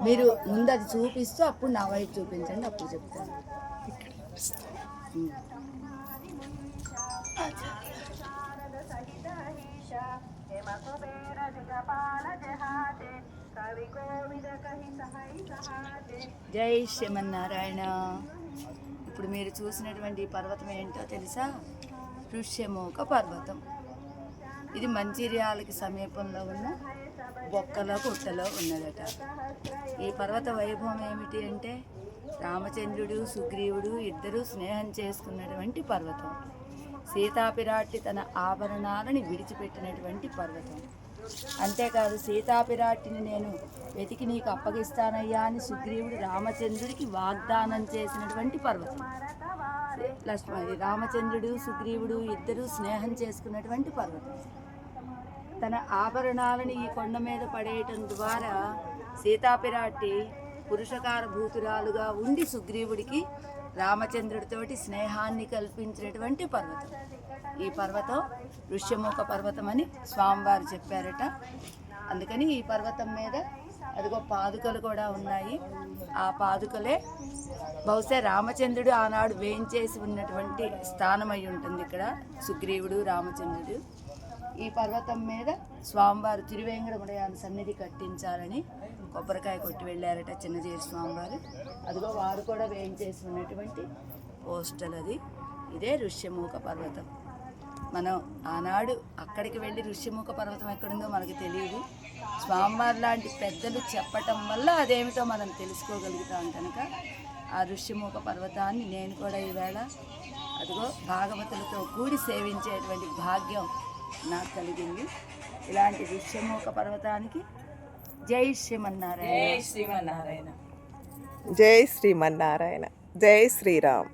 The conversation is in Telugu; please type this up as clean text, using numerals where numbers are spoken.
మీరు ముందు అది చూపిస్తూ అప్పుడు నా వైపు చూపించండి, అప్పుడు చెప్తాను. జై శ్రీమన్నారాయణ. ఇప్పుడు మీరు చూసినటువంటి పర్వతం ఏంటో తెలుసా? ఋష్యమూక పర్వతం. ఇది మంచిర్యాలకి సమీపంలో ఉన్న బొక్కల గుట్టలో ఉన్నదట. ఈ పర్వత వైభవం ఏమిటి అంటే, రామచంద్రుడు సుగ్రీవుడు ఇద్దరూ స్నేహం చేసుకున్నటువంటి పర్వతం. సీతాపిరాట్టి తన ఆభరణాలని విడిచిపెట్టినటువంటి పర్వతం. అంతేకాదు, సీతాపిరాట్టిని నేను వెతికి నీకు అప్పగిస్తానయ్యా అని సుగ్రీవుడు రామచంద్రుడికి వాగ్దానం చేసినటువంటి పర్వతం. రామచంద్రుడు సుగ్రీవుడు ఇద్దరూ స్నేహం చేసుకున్నటువంటి పర్వతం. తన ఆభరణాలను ఈ కొండ మీద పడేయటం ద్వారా సీతాపిరాట్టి పురుషకార భూతురాలుగా ఉండి సుగ్రీవుడికి రామచంద్రుడితోటి స్నేహాన్ని కల్పించినటువంటి పర్వతం. ఈ పర్వతం ఋష్యమూక పర్వతం అని స్వామివారు చెప్పారట. అందుకని ఈ పర్వతం మీద అదిగో పాదుకలు కూడా ఉన్నాయి. ఆ పాదుకలే బహుశా రామచంద్రుడు ఆనాడు వేయించేసి ఉన్నటువంటి స్థానం అయి ఉంటుంది ఇక్కడ, సుగ్రీవుడు రామచంద్రుడు. ఈ పర్వతం మీద స్వామివారు తిరువేంకటముడయాని సన్నిధి కట్టించాలని కొబ్బరికాయ కొట్టి వెళ్ళారట చిన్నజీరి స్వామివారు. అదిగో వారు కూడా వేయించేసి ఉన్నటువంటి పోస్టల్ అది. ఇదే ఋష్యమూక పర్వతం. మనం ఆనాడు అక్కడికి వెళ్ళి ఋష్యమూక పర్వతం ఎక్కడుందో మనకు తెలియదు. స్వామివారు లాంటి పెద్దలు చెప్పటం వల్ల అదేమిటో మనం తెలుసుకోగలుగుతాం కనుక ఆ ఋష్యమూక పర్వతాన్ని నేను కూడా ఈవేళ అదిగో భాగవతులతో కూడి సేవించేటువంటి భాగ్యం నాకు కలిగింది. ఇలాంటి ఋష్యమూక పర్వతానికి జై శ్రీమన్నారాయణ. జై శ్రీమన్నారాయణ. జై శ్రీమన్నారాయణ. జై శ్రీరామ్.